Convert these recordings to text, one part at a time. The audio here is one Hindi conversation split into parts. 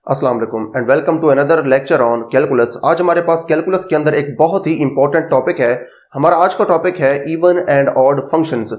अस्सलाम वालेकुम and welcome to another lecture on calculus. आज हमारे पास कैलकुलस के अंदर एक बहुत ही इंपॉर्टेंट टॉपिक है। हमारा आज का टॉपिक है इवन एंड ऑड फंक्शंस।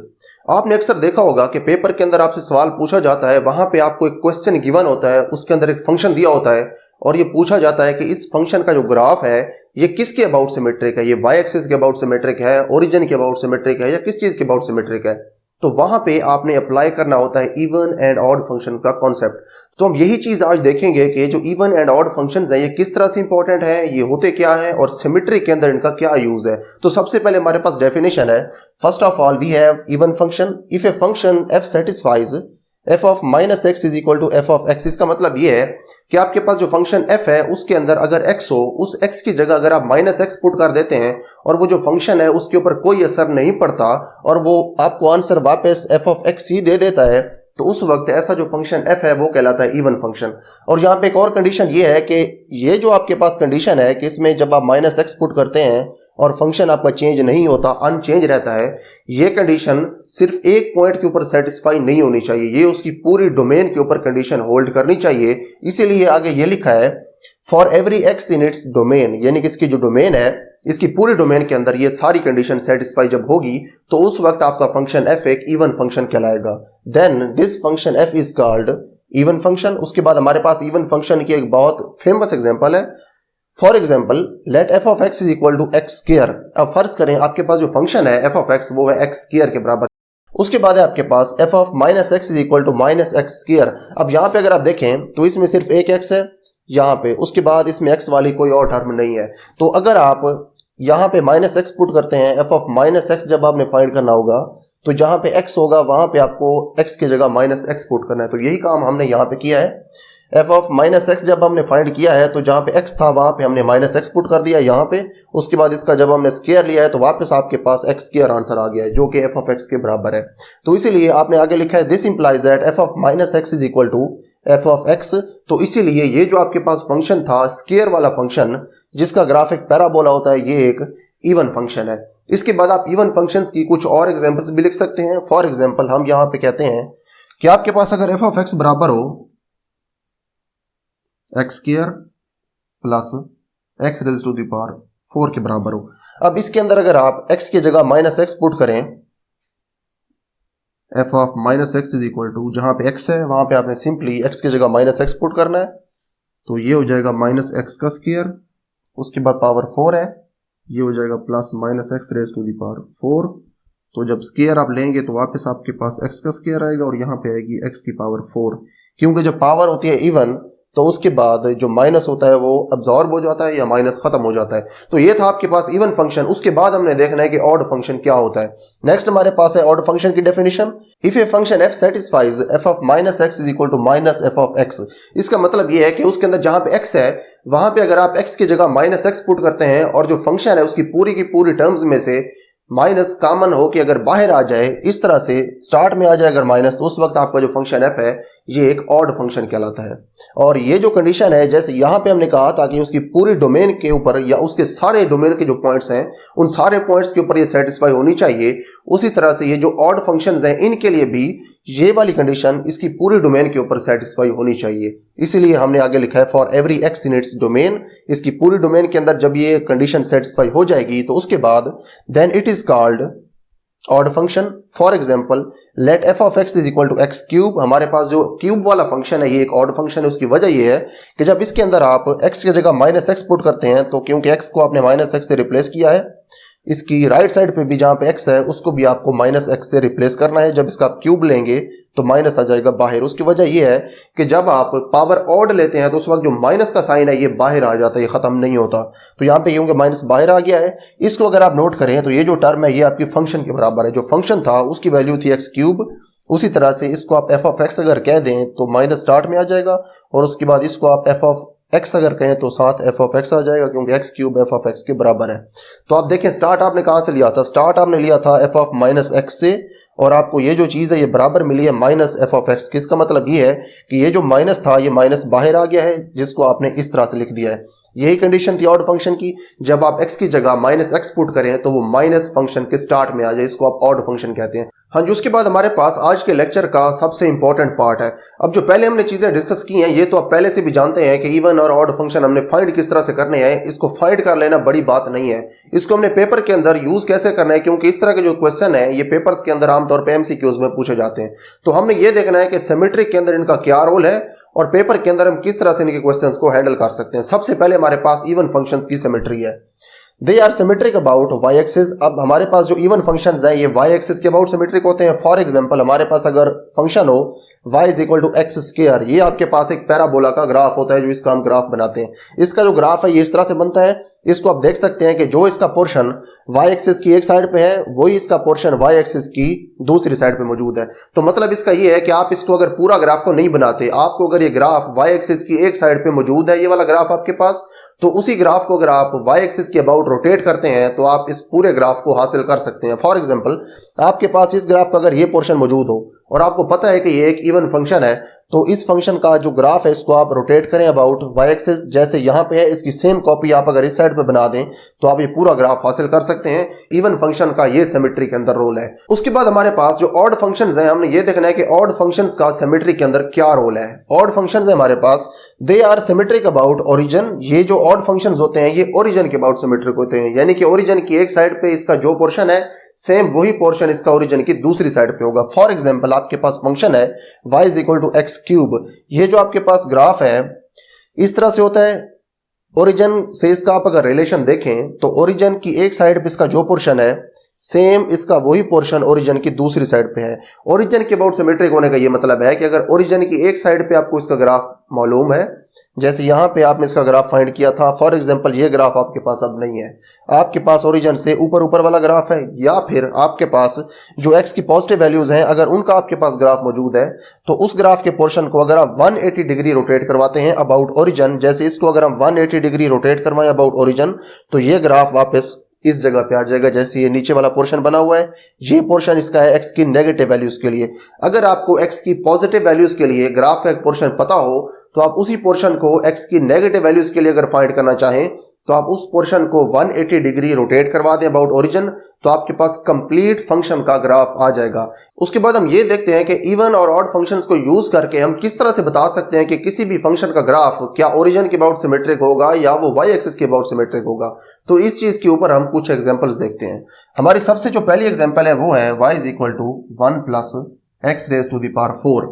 आपने अक्सर देखा होगा कि पेपर के अंदर आपसे सवाल पूछा जाता है, वहां पे आपको एक क्वेश्चन गिवन होता है, उसके अंदर एक फंक्शन दिया होता है और ये पूछा जाता है कि इस फंक्शन का जो ग्राफ है ये किसके अबाउट सिमेट्रिक है, ये वाई एक्सिस के अबाउट सिमेट्रिक है, ओरिजिन के अबाउट सिमेट्रिक है या किस चीज के अबाउट सिमेट्रिक है। तो वहां पे आपने अप्लाई करना होता है इवन एंड ऑड फंक्शन का कॉन्सेप्ट। तो हम यही चीज आज देखेंगे कि जो इवन एंड ऑड फंक्शंस हैं ये किस तरह से इंपॉर्टेंट है, ये होते क्या है और सिमेट्री के अंदर इनका क्या यूज है। तो सबसे पहले हमारे पास डेफिनेशन है। First of all we have even function if a function f satisfies f of minus x is equal to f of x. इसका मतलब ये है कि आपके पास जो फंक्शन एफ है उसके अंदर अगर एक्स हो, उस एक्स की जगह अगर आप माइनस एक्स पुट कर देते हैं और वो जो फंक्शन है उसके ऊपर कोई असर नहीं पड़ता और वो आपको आंसर वापस एफ ऑफ एक्स ही दे देता है, तो उस वक्त ऐसा जो फंक्शन एफ है वो कहलाता है इवन फंक्शन। और यहाँ पे एक और कंडीशन ये है कि ये जो आपके पास कंडीशन है कि इसमें जब आप माइनस एक्स पुट करते हैं और फंक्शन आपका चेंज नहीं होता, अनचेंज रहता है, ये कंडीशन सिर्फ एक पॉइंट के ऊपर सेटिस्फाई नहीं होनी चाहिए, ये उसकी पूरी डोमेन के ऊपर कंडीशन होल्ड करनी चाहिए। इसीलिए आगे ये लिखा है for every x in its domain, यानी कि इसकी जो डोमेन है इसकी पूरी डोमेन के अंदर ये सारी कंडीशन सेटिस्फाई जब होगी तो उस वक्त आपका फंक्शन एफ एक इवन फंक्शन कहलाएगा। Then this function f is called even function. उसके बाद हमारे पास इवन फंक्शन की एक बहुत फेमस एग्जांपल है। For example let f of x is equal to x square. अब फर्ज करें आपके पास जो फंक्शन है एफ ऑफ एक्स वो है एक्स स्क्वायर के बराबर। उसके बाद है आपके पास F of minus x is equal to minus X square. अब यहाँ पे अगर आप देखें तो इसमें सिर्फ एक एक्स है यहाँ पे, उसके बाद इसमें एक्स वाली कोई और टर्म नहीं है। तो अगर आप यहाँ पे माइनस एक्स पुट करते हैं, एफ ऑफ माइनस एक्स जब आपने फाइंड करना होगा तो जहाँ पे एक्स होगा वहां पे आपको एक्स की जगह माइनस एक्स पुट करना है। तो यही काम हमने यहाँ पे किया है। एफ ऑफ माइनस एक्स जब हमने फाइंड किया है तो जहाँ पे एक्स था वहां पे हमने माइनस एक्स पुट कर दिया यहाँ पे। उसके बाद इसका जब हमने स्क्वायर लिया है तो वापस आपके पास एक्स स्क्वायर आंसर आ गया है जो कि एफ ऑफ एक्स के बराबर है। तो इसीलिए आपने आगे लिखा है this implies that f of minus x is equal to f of x. तो इसीलिए ये जो आपके पास फंक्शन था स्क्वायर वाला फंक्शन जिसका ग्राफिक पैराबोला होता है, ये एक इवन फंक्शन है। इसके बाद आप इवन फंक्शंस की कुछ और एग्जांपल्स भी लिख सकते हैं। फॉर एग्जांपल हम यहाँ पे कहते हैं कि आपके पास अगर एफ ऑफ एक्स बराबर हो x square plus x raise to the power 4 के बराबर हो। अब इसके अंदर अगर आप x की जगह माइनस एक्स पुट करें, f of minus x is equal to जहां पे x है वहां पे आपने सिंपली x की जगह माइनस एक्स पुट करना है, तो ये हो जाएगा माइनस एक्स का स्क्वायर, उसके बाद पावर 4 है, ये हो जाएगा plus minus x raise to the power 4। तो जब स्क्वायर आप लेंगे तो वापस आपके पास x का स्क्वायर आएगा और यहाँ पे आएगी x की पावर 4। क्योंकि जब पावर होती है इवन तो उसके बाद जो माइनस होता है वो अब्जॉर्ब हो जाता है या माइनस खत्म हो जाता है। तो ये था आपके पास इवन फंक्शन। उसके बाद हमने देखना है कि ऑड फंक्शन क्या होता है। नेक्स्ट हमारे पास है ऑड फंक्शन की definition. If a function f satisfies f of minus x is equal to minus f of x. इसका मतलब ये है कि उसके अंदर जहां पे एक्स है वहां पे अगर आप एक्स की जगह माइनस एक्स पुट करते हैं और जो फंक्शन है उसकी पूरी की पूरी टर्म्स में से माइनस कॉमन हो कि अगर बाहर आ जाए, इस तरह से स्टार्ट में आ जाए अगर माइनस, तो उस वक्त आपका जो फंक्शन एफ है ये एक ऑड फंक्शन कहलाता है। और ये जो कंडीशन है जैसे यहाँ पे हमने कहा था कि उसकी पूरी डोमेन के ऊपर या उसके सारे डोमेन के जो पॉइंट्स हैं उन सारे पॉइंट्स के ऊपर ये सेटिस्फाई होनी चाहिए, उसी तरह से ये जो ऑड फंक्शंस हैं इनके लिए भी ये वाली कंडीशन इसकी पूरी डोमेन के ऊपर सेटिस्फाई होनी चाहिए। इसीलिए हमने आगे लिखा है for every x in its domain. इसकी पूरी डोमेन के अंदर जब ये कंडीशन सेटिस्फाई हो जाएगी तो उसके बाद then it is called odd function. For example let f of x is equal to x cube. हमारे पास जो क्यूब वाला फंक्शन है ये एक ऑड फंक्शन है। उसकी वजह ये है कि जब इसके अंदर आप एक्स की जगह माइनस एक्स पुट करते हैं तो क्योंकि एक्स को आपने माइनस एक्स से रिप्लेस किया है, इसकी राइट साइड पे भी जहां पे x है उसको भी आपको माइनस एक्स से रिप्लेस करना है। जब इसका आप क्यूब लेंगे तो माइनस आ जाएगा बाहर। उसकी वजह यह है कि जब आप पावर ऑड लेते हैं तो उस वक्त जो माइनस का साइन है ये बाहर आ जाता है, ये खत्म नहीं होता। तो यहाँ पे क्योंकि माइनस बाहर आ गया है, इसको अगर आप नोट करें तो ये जो टर्म है ये आपकी फंक्शन के बराबर है। जो फंक्शन था उसकी वैल्यू थी एक्स क्यूब, उसी तरह से इसको आप एफ ऑफ एक्स अगर कह दें तो माइनस स्टार्ट में आ जाएगा और उसके बाद इसको आप एफ ऑफ एक्स अगर कहें तो साथ एफ ऑफ एक्स आ जाएगा क्योंकि x cube F of x के बराबर है। तो आप देखें स्टार्ट आपने कहां से लिया था, स्टार्ट आपने लिया था एफ ऑफ माइनस एक्स से और आपको ये जो चीज़ है ये बराबर मिली है माइनस एफ ऑफ एक्स की। इसका मतलब ये है कि ये जो माइनस था ये माइनस बाहर आ गया है जिसको आपने इस तरह से लिख दिया है। यही कंडीशन थी ऑड फंक्शन की। जब आप x की जगह माइनस एक्स पुट करें तो वो माइनस फंक्शन के स्टार्ट में आ जाए, इसको आप ऑड फंक्शन कहते हैं। हाँ जी, उसके बाद हमारे पास आज के लेक्चर का सबसे इंपॉर्टेंट पार्ट है। अब जो पहले हमने चीजें डिस्कस की हैं ये तो आप पहले से भी जानते हैं कि इवन और ऑड फंक्शन हमने फाइंड किस तरह से करने हैं। इसको फाइंड कर लेना बड़ी बात नहीं है, इसको हमने पेपर के अंदर यूज कैसे करना है, क्योंकि इस तरह के जो क्वेश्चन है ये पेपर्स के अंदर आमतौर पर एमसीक्यूज में पूछे जाते हैं। तो हमने ये देखना है कि सिमेट्रिक के अंदर इनका क्या रोल है और पेपर के अंदर हम किस तरह से इनके क्वेश्चंस को हैंडल कर सकते हैं। सबसे पहले हमारे पास इवन फंक्शंस की सिमेट्री है। They are symmetric about y axis. अब हमारे पास जो इवन फंक्शंस हैं ये वाई एक्सिस के अबाउट सिमेट्रिक होते हैं। फॉर एग्जांपल हमारे पास अगर फंक्शन हो y is equal to x square, ये आपके पास एक पैराबोला का ग्राफ होता है जो इसका हम ग्राफ बनाते हैं। इसका जो ग्राफ है ये इस तरह से बनता है। इसको आप देख सकते हैं कि जो इसका पोर्शन y एक्सिस की एक साइड पे है वही इसका पोर्शन y एक्सिस की दूसरी साइड पे मौजूद है। तो मतलब इसका ये है कि आप इसको अगर पूरा ग्राफ को नहीं बनाते, आपको अगर ये ग्राफ y एक्सिस की एक साइड पे मौजूद है, ये वाला ग्राफ आपके पास, तो उसी ग्राफ को अगर आप y एक्सिस के अबाउट रोटेट करते हैं तो आप इस पूरे ग्राफ को हासिल कर सकते हैं। फॉर एग्जांपल आपके पास इस ग्राफ का अगर ये पोर्शन मौजूद हो और आपको पता है कि ये एक इवन फंक्शन है, तो इस फंक्शन का जो ग्राफ है इसको आप रोटेट करें अबाउट y एक्सिस। जैसे यहाँ पे है इसकी सेम कॉपी आप अगर इस साइड पे बना दें तो आप ये पूरा ग्राफ हासिल कर सकते हैं। इवन फंक्शन का ये सिमेट्री के अंदर रोल है। उसके बाद हमारे पास जो ऑड फंक्शंस हैं, हमने ये देखना है कि ऑड फंक्शंस का सिमेट्री के अंदर क्या रोल है। ऑड फंक्शंस है हमारे पास, they are symmetric about origin. ये जो ऑड फंक्शंस होते हैं ये ओरिजिन के अबाउट सिमेट्रिक होते हैं, यानी कि ओरिजिन की एक साइड पे इसका जो पोर्शन है सेम वही पोर्शन इसका ओरिजिन की दूसरी साइड पे होगा। फॉर एग्जांपल आपके पास फंक्शन है y is equal to x cube. ये जो आपके पास ग्राफ है इस तरह से होता है। ओरिजिन से इसका आप अगर रिलेशन देखें तो ओरिजिन की एक साइड पे इसका जो पोर्शन है सेम इसका वही पोर्शन ओरिजिन की दूसरी साइड पे है। ओरिजिन के अबाउट सिमेट्रिक होने का ये मतलब है कि अगर ओरिजिन की एक साइड पे आपको इसका ग्राफ मालूम है, जैसे यहाँ पे आपने इसका ग्राफ फाइंड किया था, फॉर एग्जांपल ये ग्राफ आपके पास अब नहीं है, आपके पास ओरिजिन से ऊपर वाला ग्राफ है, या फिर आपके पास जो x की पॉजिटिव वैल्यूज हैं अगर उनका आपके पास ग्राफ मौजूद है तो उस ग्राफ के पोर्शन को अगर आप 180 डिग्री रोटेट करवाते हैं अबाउट ओरिजिन, जैसे इसको अगर हम 180 डिग्री रोटेट करवाएं अबाउट ओरिजिन, तो ये ग्राफ वापस इस जगह पे आ जाएगा। जैसे ये नीचे वाला पोर्शन बना हुआ है, ये पोर्शन इसका है x की नेगेटिव वैल्यूज के लिए। अगर आपको x की पॉजिटिव वैल्यूज के लिए ग्राफ का एक पोर्शन पता हो तो आप उसी पोर्शन को x की नेगेटिव वैल्यूज के लिए अगर फाइंड करना चाहें तो आप उस पोर्शन को 180 डिग्री रोटेट करवा दें अबाउट ओरिजिन, तो आपके पास कंप्लीट फंक्शन का ग्राफ आ जाएगा। उसके बाद हम ये देखते हैं कि इवन और ऑड फंक्शंस को यूज करके हम किस तरह से बता सकते हैं कि किसी भी फंक्शन का ग्राफ क्या ओरिजिन के अबाउट सिमेट्रिक होगा या वो y एक्सिस के अबाउट सिमेट्रिक होगा। तो इस चीज के ऊपर हम कुछ एग्जांपल्स देखते हैं। हमारी सबसे जो पहली एग्जांपल है वो है y is equal to 1 plus x raise to the power 4।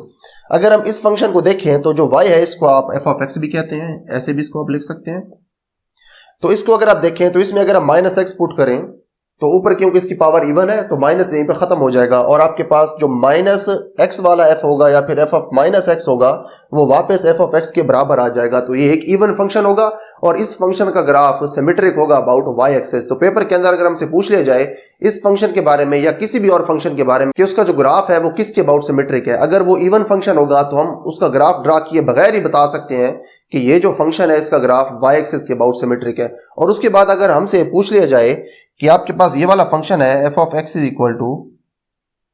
अगर हम इस फंक्शन को देखें तो जो y है इसको आप f ऑफ x भी कहते हैं, ऐसे भी इसको आप लिख सकते हैं। तो इसको अगर आप देखें तो इसमें अगर हम माइनस एक्स पुट करें तो ऊपर क्योंकि इसकी पावर इवन है तो माइनस यहीं पे खत्म हो जाएगा और आपके पास जो माइनस एक्स वाला f होगा या फिर f ऑफ माइनस एक्स होगा वो वापस f ऑफ x के बराबर आ जाएगा। तो ये एक इवन फंक्शन होगा और इस फंक्शन का ग्राफ सिमेट्रिक होगा अबाउट y एक्सिस। तो पेपर के अंदर अगर हमसे पूछ लिया जाए इस फंक्शन के बारे में या किसी भी और फंक्शन के बारे में कि उसका जो ग्राफ है वो किसके अबाउट सिमेट्रिक है, अगर वो इवन फंक्शन होगा तो हम उसका ग्राफ ड्रा किए बगैर ही बता सकते हैं कि ये जो फंक्शन है इसका ग्राफ y एक्सिस के अबाउट सिमेट्रिक है। और उसके बाद अगर हमसे पूछ लिया जाए कि आपके पास ये वाला फंक्शन है f of x is equal to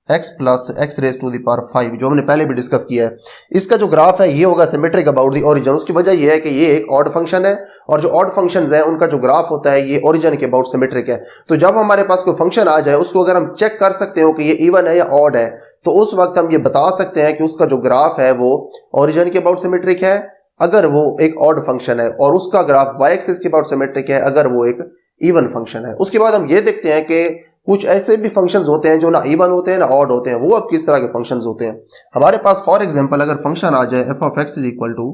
x plus x raise to the power 5, जो हमने पहले भी डिस्कस किया है, इसका जो ग्राफ है ये होगा सिमेट्रिक अबाउट द ओरिजिन। उसकी वजह ये है कि ये एक ऑड फंक्शन है और जो ऑड फंक्शंस हैं उनका जो ग्राफ होता है ये ओरिजिन के अबाउट सिमेट्रिक है। तो जब हमारे पास कोई फंक्शन आ जाए उसको अगर हम चेक कर सकते हो कि ये इवन है या ऑड है तो उस वक्त हम ये बता सकते हैं कि उसका जो ग्राफ है वो ओरिजिन के अबाउट सिमेट्रिक है अगर वो एक ऑड फंक्शन है, और उसका ग्राफ y एक्सिस के अबाउट सिमेट्रिक है अगर वो एक इवन फंक्शन है। उसके बाद हम ये देखते हैं कि कुछ ऐसे भी फंक्शंस होते हैं जो ना इवन होते हैं ना ऑड होते हैं। वो अब किस तरह के फंक्शंस होते हैं हमारे पास, फॉर एग्जांपल अगर फंक्शन आ जाए f of x is equal to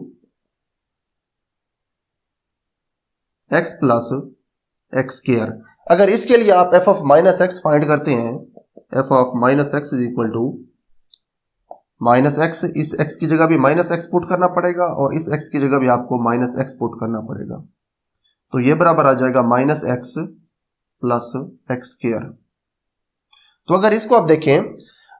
x plus x square, अगर इसके लिए आप f of minus x find करते हैं, f of minus x is equal to minus x, इस x की जगह भी माइनस एक्स पुट करना पड़ेगा और इस x की जगह भी आपको माइनस एक्स पुट करना पड़ेगा, तो ये बराबर आ जाएगा minus x plus x square. तो अगर इसको आप देखें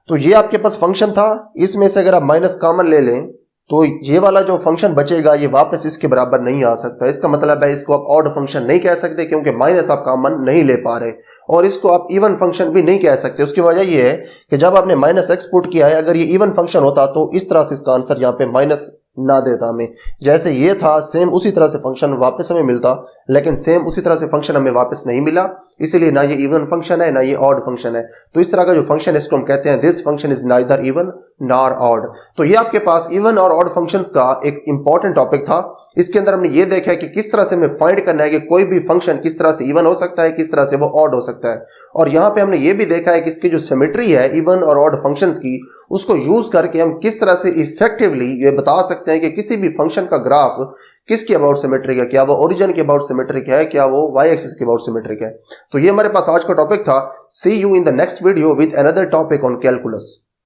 तो ये आपके पास फंक्शन था, इसमें से अगर आप माइनस कॉमन ले लें तो ये वाला जो फंक्शन बचेगा ये वापस इसके बराबर नहीं आ सकता। इसका मतलब है इसको आप ऑड फंक्शन नहीं कह सकते क्योंकि माइनस आप कॉमन नहीं ले पा रहे, और इसको आप इवन फंक्शन भी नहीं कह सकते। उसकी वजह ये है कि जब आपने माइनस एक्स पुट किया है, अगर ये इवन फंक्शन होता तो इस तरह से इसका आंसर यहाँ पे माइनस ना देता हमें, जैसे ये था सेम उसी तरह से फंक्शन वापस हमें मिलता, लेकिन सेम उसी तरह से फंक्शन हमें वापस नहीं मिला। इसीलिए ना ये इवन फंक्शन है ना ये ऑड फंक्शन है। तो इस तरह का जो फंक्शन है इसको हम कहते हैं this function is neither even nor odd. तो ये आपके पास इवन और ऑड फंक्शंस का एक इंपॉर्टेंट टॉपिक था। इसके अंदर हमने ये देखा है कि किस तरह से हमें फाइंड करना है कि कोई भी फंक्शन किस तरह से इवन हो सकता है, किस तरह से वो ऑड हो सकता है। और यहां पे हमने ये भी देखा है कि इसकी जो सिमेट्री है इवन और ऑड फंक्शंस की, उसको यूज करके हम किस तरह से इफेक्टिवली ये बता सकते हैं कि किसी भी फंक्शन का ग्राफ किसके अबाउट सिमेट्रिक है, क्या वो ओरिजिन के अबाउट सिमेट्रिक है, क्या वो वाई एक्सिस के अबाउट सिमेट्रिक है। तो ये हमारे पास आज का टॉपिक था। See you in the next video with another topic on calculus.